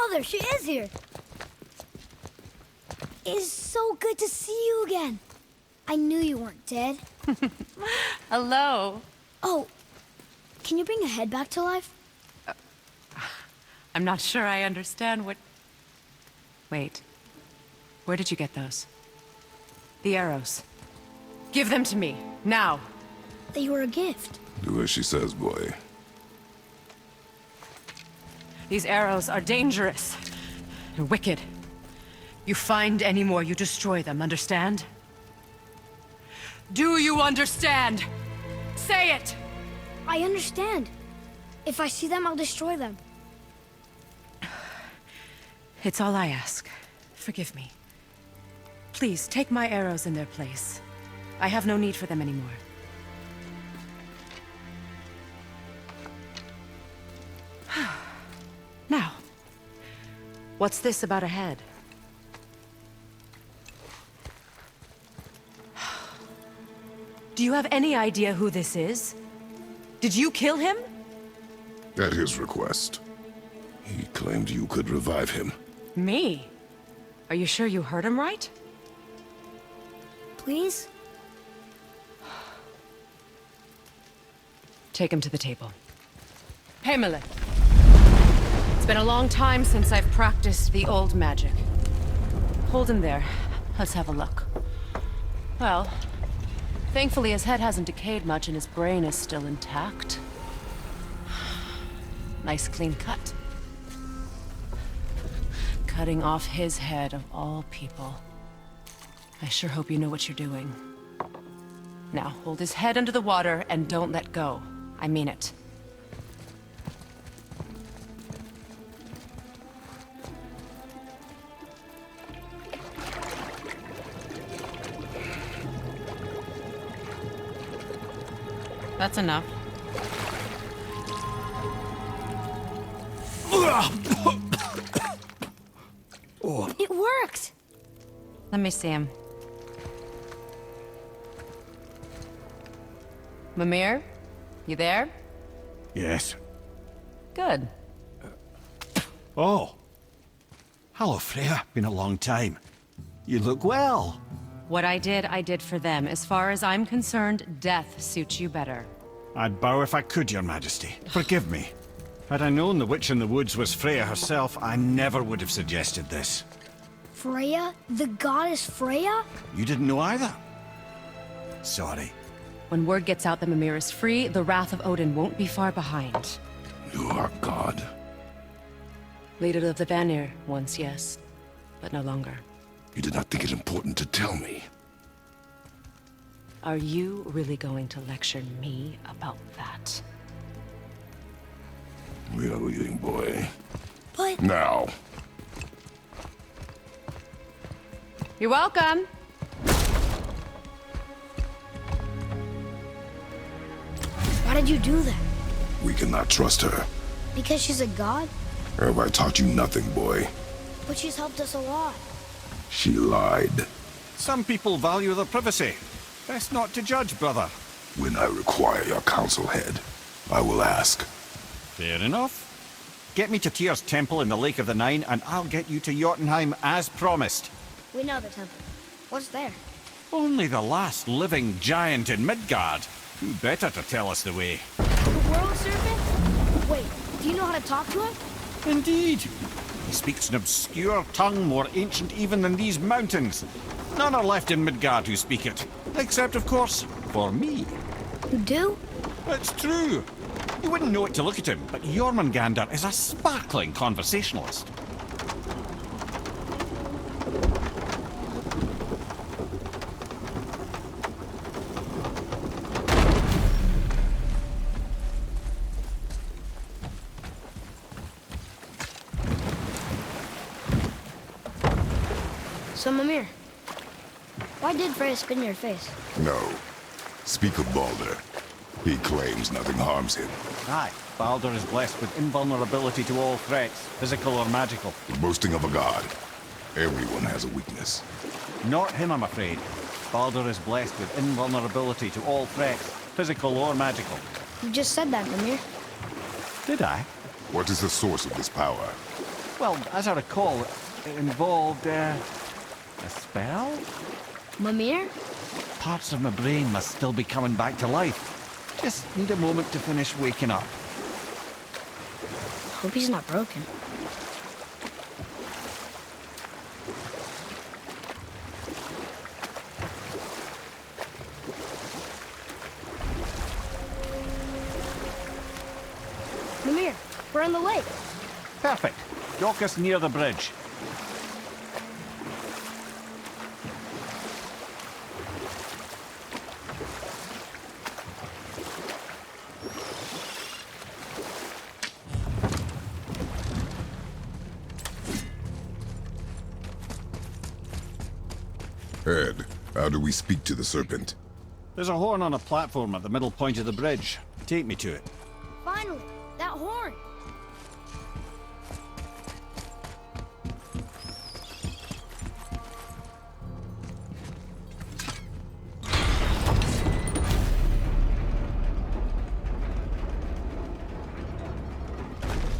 Mother, she is here. It is so good to see you again. I knew you weren't dead. Hello. Oh, can you bring a head back to life? I'm not sure I understand what... Wait. Where did you get those? The arrows. Give them to me, now. They were a gift. Do as she says, boy. These arrows are dangerous and wicked. You find any more, you destroy them, understand? Do you understand? Say it! I understand. If I see them, I'll destroy them. It's all I ask. Forgive me. Please, take my arrows in their place. I have no need for them anymore. Now, what's this about a head? Do you have any idea who this is? Did you kill him? At his request. He claimed you could revive him. Me? Are you sure you heard him right? Please? Take him to the table. Pamela. It's been a long time since I've practiced the old magic. Hold him there. Let's have a look. Well, thankfully his head hasn't decayed much and his brain is still intact. Nice clean cut. Cutting off his head of all people. I sure hope you know what you're doing. Now, hold his head under the water and don't let go. I mean it. That's enough. It worked! Let me see him. Mimir? You there? Yes. Good. Oh. Hello, Freya. Been a long time. You look well. What I did for them. As far as I'm concerned, death suits you better. I'd bow if I could, Your Majesty. Forgive me. Had I known the witch in the woods was Freya herself, I never would have suggested this. Freya? The goddess Freya? You didn't know either? Sorry. When word gets out that Mimir is free, the wrath of Odin won't be far behind. You are God. Leader of the Vanir, once yes, but no longer. You did not think it important to tell me. Are you really going to lecture me about that? We are leaving, boy. But... Now. You're welcome. Why did you do that? We cannot trust her. Because she's a god? Have I taught you nothing, boy? But she's helped us a lot. She lied. Some people value their privacy. Best not to judge, brother. When I require your council head, I will ask. Fair enough. Get me to Tyr's temple in the Lake of the Nine, and I'll get you to Jotunheim as promised. We know the temple. What's there? Only the last living giant in Midgard. Who better to tell us the way? The world serpent? Wait, do you know how to talk to him? Indeed. He speaks an obscure tongue more ancient even than these mountains. None are left in Midgard who speak it. Except, of course, for me. You do? It's true. You wouldn't know it to look at him, but Jormungandr is a sparkling conversationalist. So, Mimir, why did Freya spit in your face? No. Speak of Baldur. He claims nothing harms him. Aye, Baldur is blessed with invulnerability to all threats, physical or magical. The boasting of a god. Everyone has a weakness. Not him, I'm afraid. Baldur is blessed with invulnerability to all threats, physical or magical. You just said that, Mimir. Did I? What is the source of this power? Well, as I recall, it involved, a spell? Mimir? Parts of my brain must still be coming back to life. Just need a moment to finish waking up. Hope he's not broken. Mimir, we're on the lake. Perfect. Dock us near the bridge. Ed, how do we speak to the serpent? There's a horn on a platform at the middle point of the bridge. Take me to it. Finally, that horn.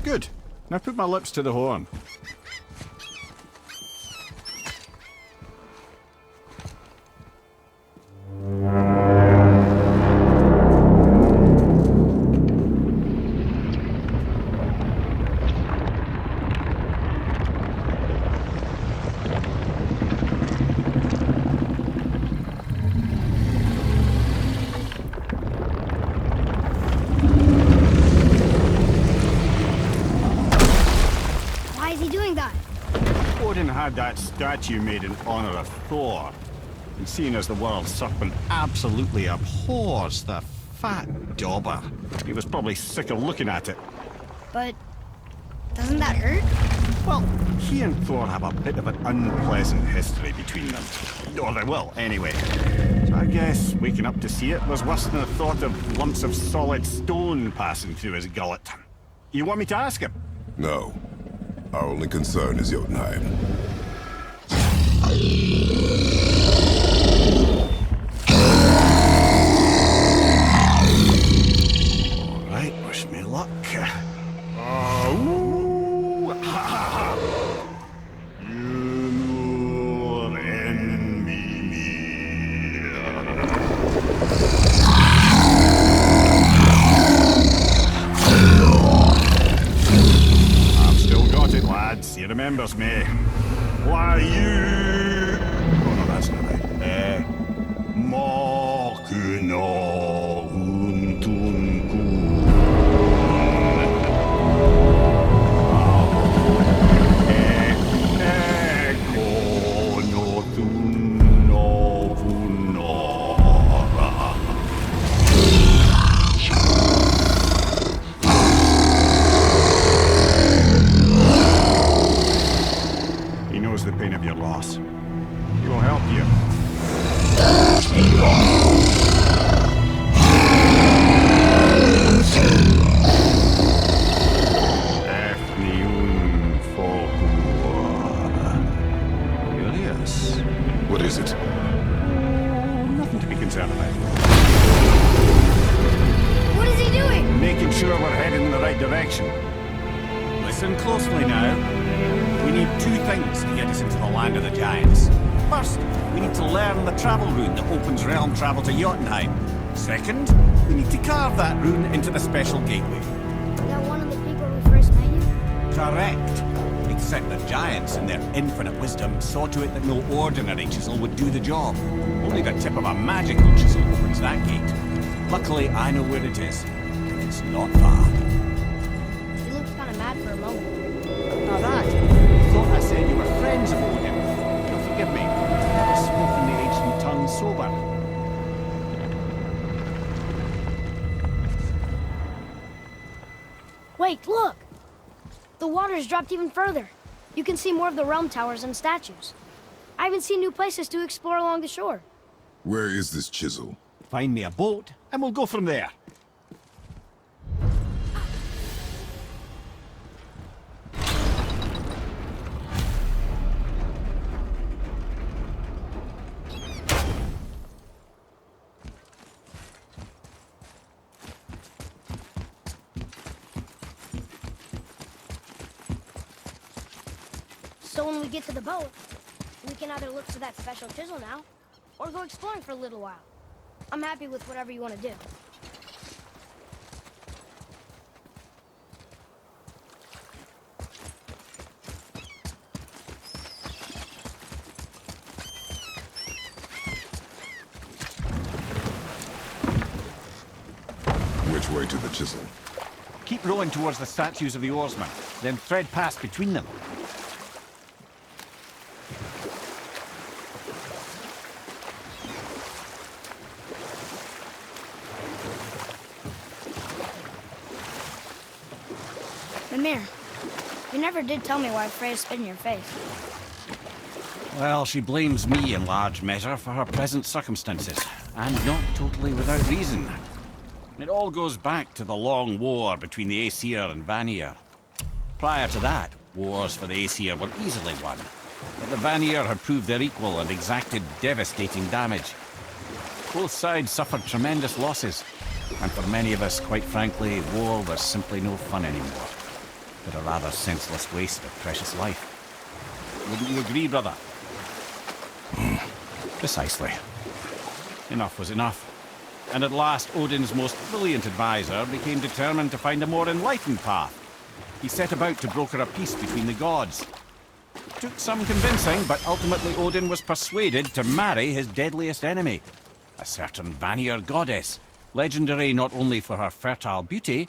Good. Now put my lips to the horn. Why is he doing that? Odin had that statue made in honor of Thor. And seeing as the world serpent absolutely abhors the fat dauber, he was probably sick of looking at it. But doesn't that hurt? Well, he and Thor have a bit of an unpleasant history between them. Or they will, anyway. So I guess waking up to see it was worse than the thought of lumps of solid stone passing through his gullet. You want me to ask him? No. Our only concern is Jotunheim. All right, wish me luck. Ooh, ha, ha, ha. You and Mimir. I've still got it, lads. He remembers me. Why you? Oh no, that's not right. Mokuna Untunku. He knows the pain of your loss. He will help you. Curious. What is it? Nothing to be concerned about. What is he doing? Making sure we're heading in the right direction. Listen closely now. We need two things to get us into the land of the giants. First, we need to learn the travel rune that opens realm travel to Jotunheim. Second, we need to carve that rune into the special gateway. Is that one of the people who first met you? Correct. Except the giants, in their infinite wisdom, saw to it that no ordinary chisel would do the job. Only the tip of a magical chisel opens that gate. Luckily, I know where it is. It's not far. He looks kind of mad for a moment. Now that, I thought I said you were friends of Odin. You'll forgive me. I've never spoken the ancient tongue sober. Wait, look! The water's dropped even further. You can see more of the realm towers and statues. I haven't seen new places to explore along the shore. Where is this chisel? Find me a boat, and we'll go from there. So when we get to the boat, we can either look for that special chisel now, or go exploring for a little while. I'm happy with whatever you want to do. Which way to the chisel? Keep rowing towards the statues of the oarsmen, then thread past between them. Mimir, you never did tell me why Freya spit in your face. Well, she blames me in large measure for her present circumstances, and not totally without reason. It all goes back to the long war between the Aesir and Vanir. Prior to that, wars for the Aesir were easily won, but the Vanir had proved their equal and exacted devastating damage. Both sides suffered tremendous losses, and for many of us, quite frankly, war was simply no fun anymore, but a rather senseless waste of precious life. Wouldn't you agree, brother? Precisely. Enough was enough. And at last, Odin's most brilliant advisor became determined to find a more enlightened path. He set about to broker a peace between the gods. Took some convincing, but ultimately Odin was persuaded to marry his deadliest enemy, a certain Vanir goddess, legendary not only for her fertile beauty,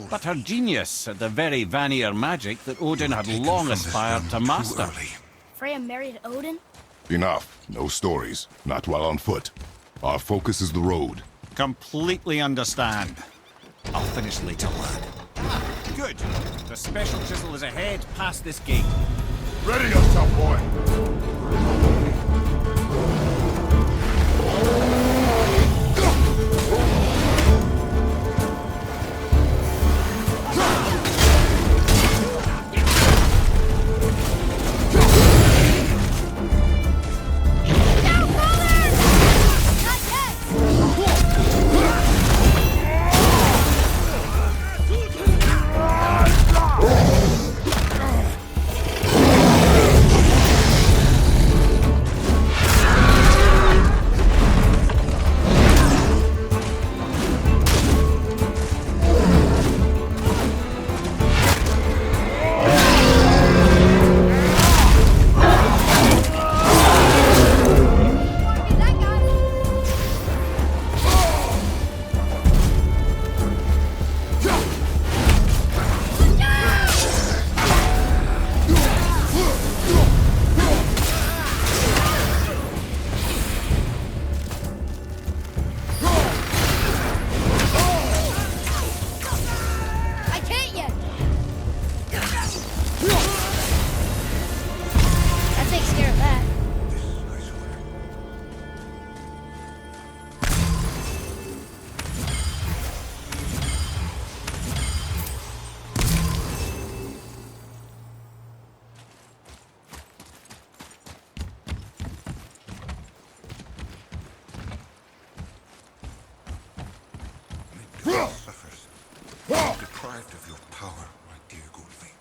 but her genius at the very Vanir magic that Odin had long aspired to master. Freya married Odin? Enough. No stories. Not while on foot. Our focus is the road. Completely understand. I'll finish later, lad. Good. The special chisel is ahead past this gate. Ready up, tough boy! Deprived of your power, my dear Goldwing.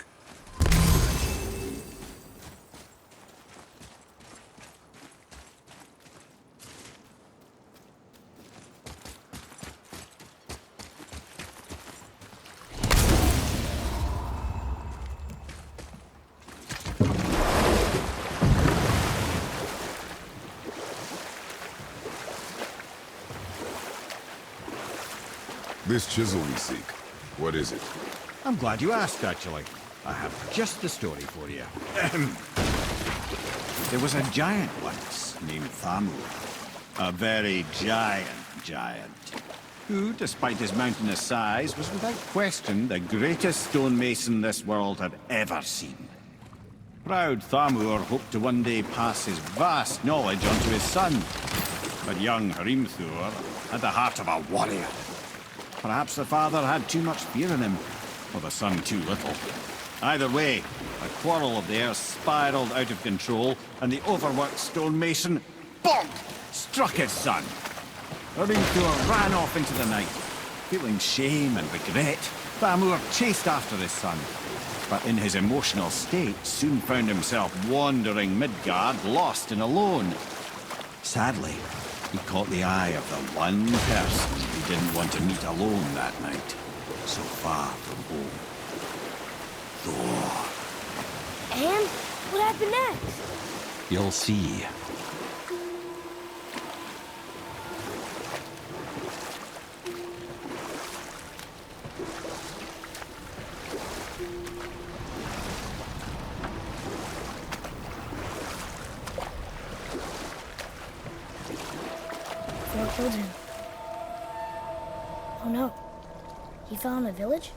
This chisel we seek, what is it? I'm glad you asked, actually. I have just the story for you. There was a giant once named Thamur. A very giant, who, despite his mountainous size, was without question the greatest stonemason this world had ever seen. Proud Thamur hoped to one day pass his vast knowledge onto his son. But young Hrimthur had the heart of a warrior. Perhaps the father had too much fear in him, or the son too little. Either way, a quarrel of theirs spiraled out of control, and the overworked stonemason, bonk, struck his son. Hrimthur ran off into the night. Feeling shame and regret, Thamur chased after his son. but in his emotional state soon found himself wandering Midgard, lost and alone. Sadly, he caught the eye of the one person he didn't want to meet alone that night, so far from home. Thor. And what happened next? You'll see. Thor killed him. Oh no. He fell in a village?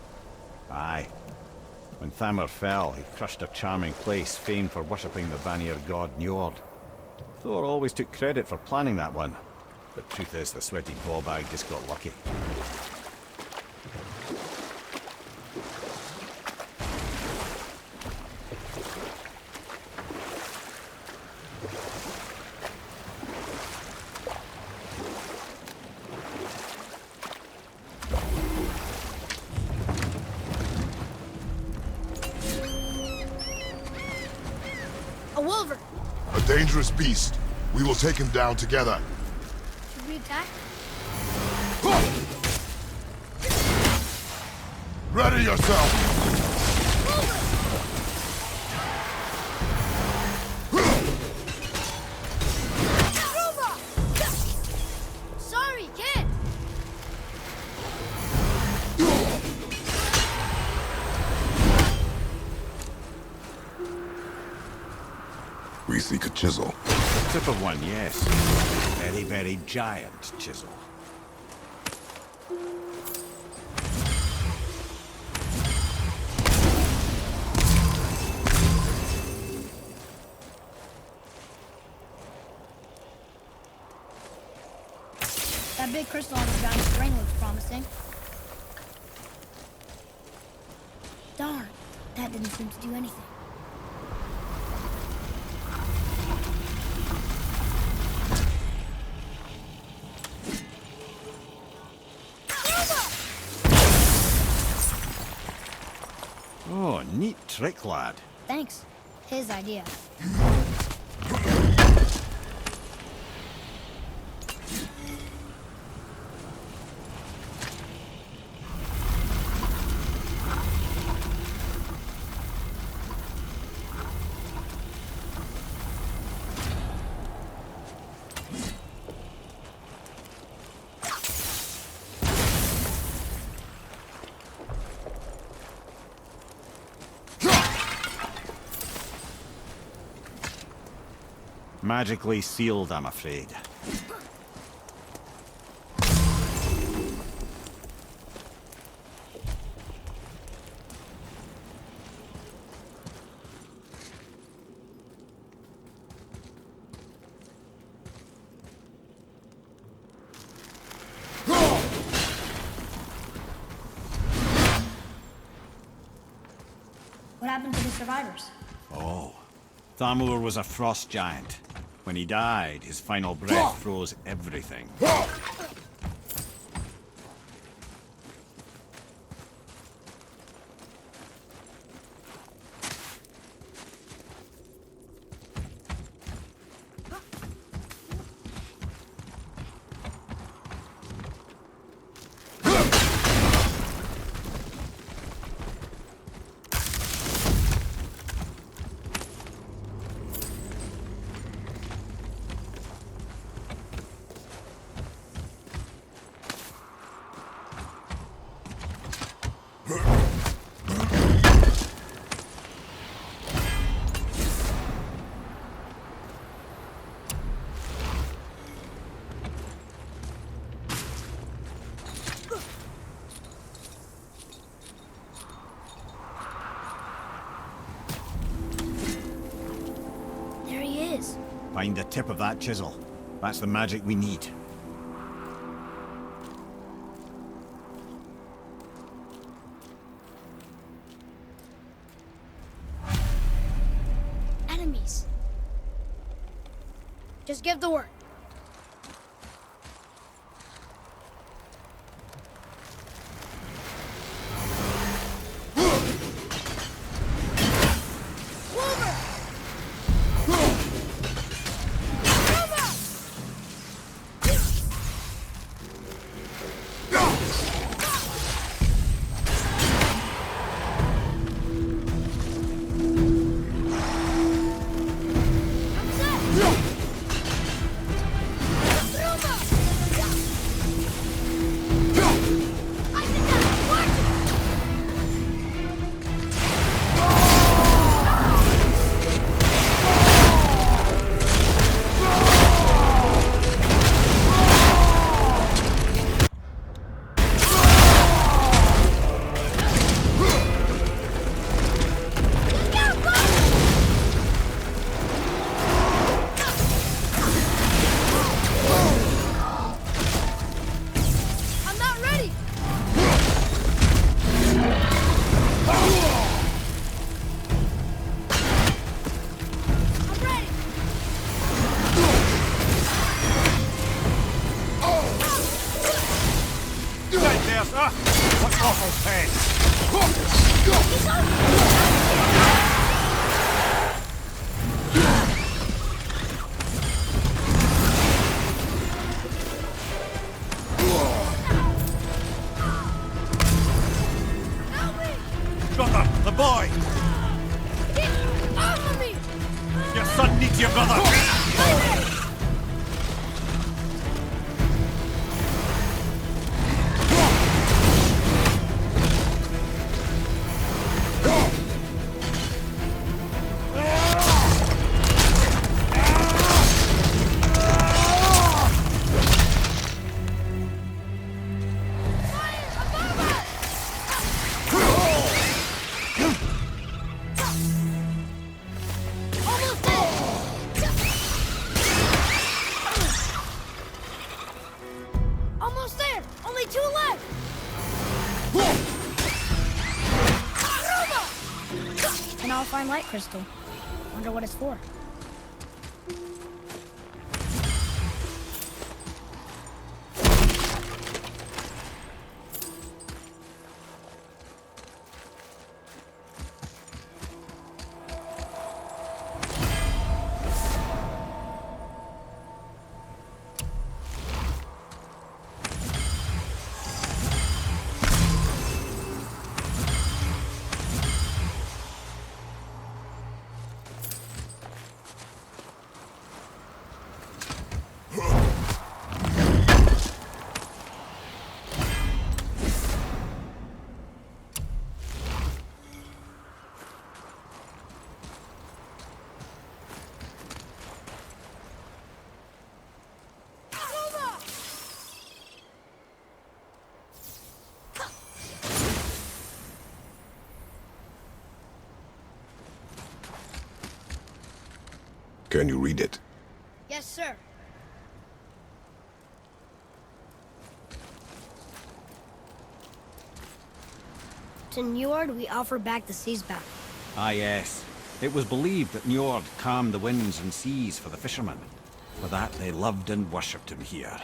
Aye. When Thamur fell, he crushed a charming place famed for worshipping the Vanir god Njord. Thor always took credit for planning that one. But truth is, the sweaty ballbag just got lucky. A wolver! A dangerous beast. We will take him down together. Should we attack? Ready yourself! Sorry, kid! We seek a chisel. Tip of one, yes. Very, very giant chisel. That big crystal on the giant's brain looks promising. Darn, that didn't seem to do anything. Oh, neat trick, lad. Thanks. His idea. Magically sealed, I'm afraid. What happened to the survivors? Oh. Thamur was a frost giant. When he died, his final breath froze everything. There he is. Find the tip of that chisel. That's the magic we need. Enemies. Just give the word. Brother, the boy! Get off of me! Your son needs your brother! Almost there! Only 2 left! An all-fine light crystal. Wonder what it's for. Can you read it? Yes, sir. To Njord, we offer back the sea's bounty. Ah, yes. It was believed that Njord calmed the winds and seas for the fishermen. For that, they loved and worshipped him here.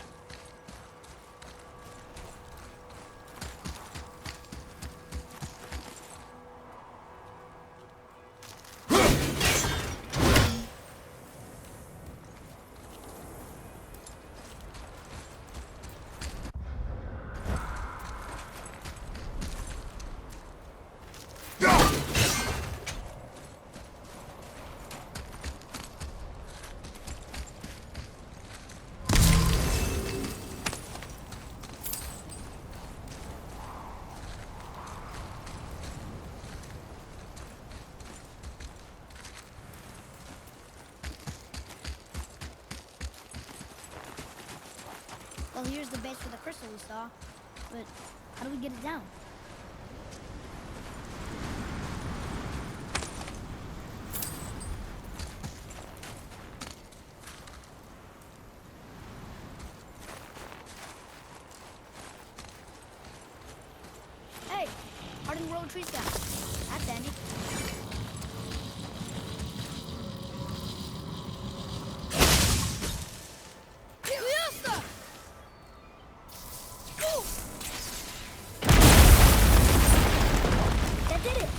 Well, here's the base for the crystal we saw. But how do we get it down? Hey, hardened road trees down. That's handy. That did it!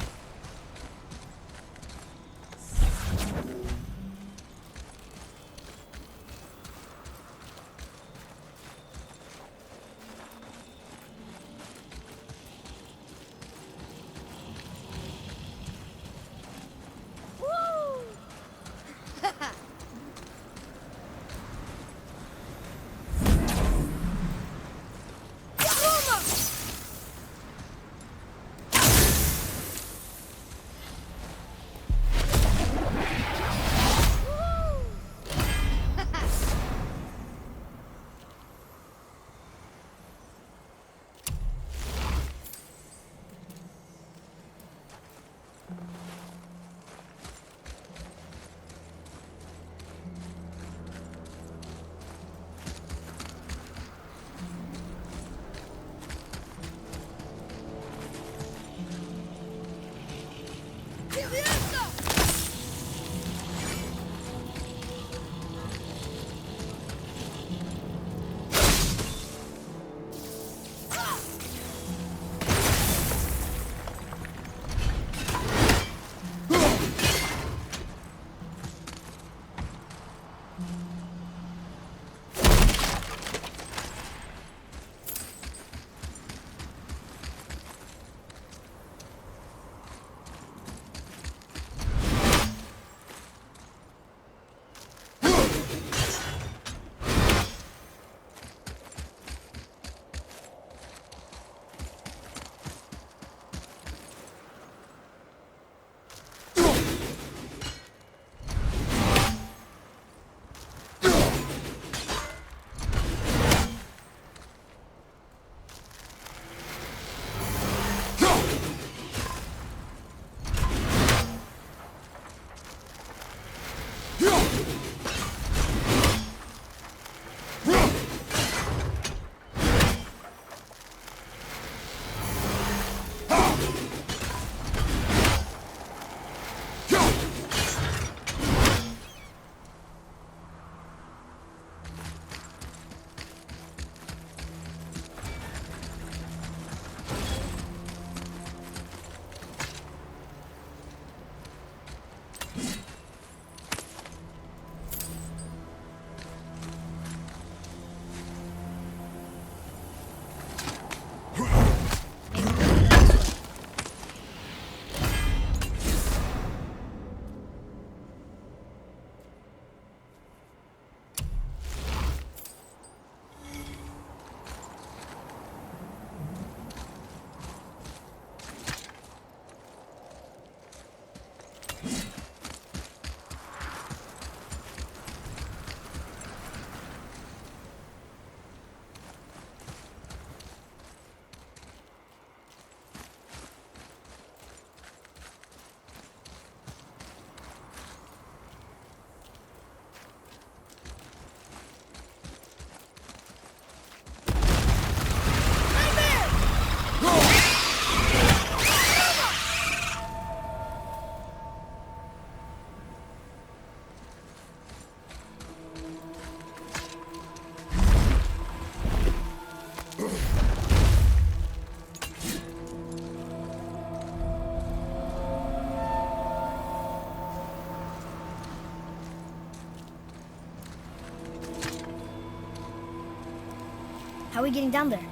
How are we getting down there?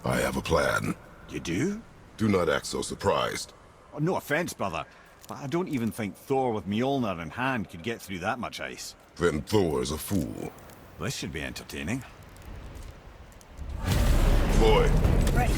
I have a plan. You do? Do not act so surprised. Oh, no offense, brother, but I don't even think Thor with Mjolnir in hand could get through that much ice. Then Thor is a fool. This should be entertaining. Boy, Right.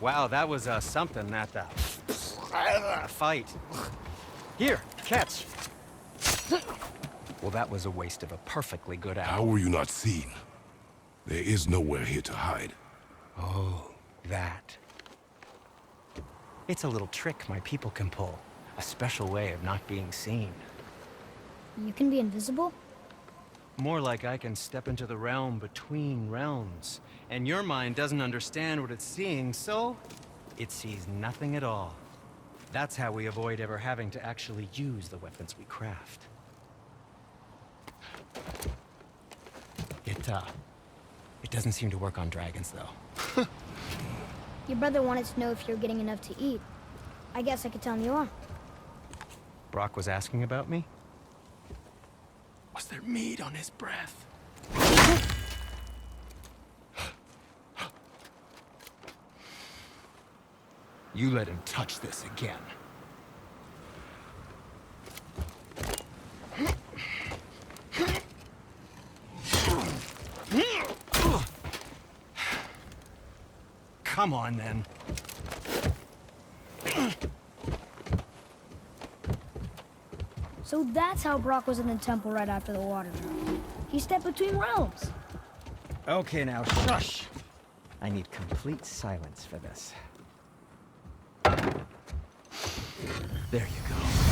Wow, that was something at the fight. Here, catch. Well, that was a waste of a perfectly good How hour. were you not seen? There is nowhere here to hide. Oh, that. It's a little trick my people can pull. A special way of not being seen. You can be invisible? More like I can step into the realm between realms. And your mind doesn't understand what it's seeing, so it sees nothing at all. That's how we avoid ever having to actually use the weapons we craft. It doesn't seem to work on dragons, though. Your brother wanted to know if you're getting enough to eat. I guess I could tell him you are. Brock was asking about me? Was there meat on his breath? You let him touch this again. Come on, then. So that's how Brock was in the temple right after the water dropped. He stepped between realms. Okay, now shush. I need complete silence for this. There you go.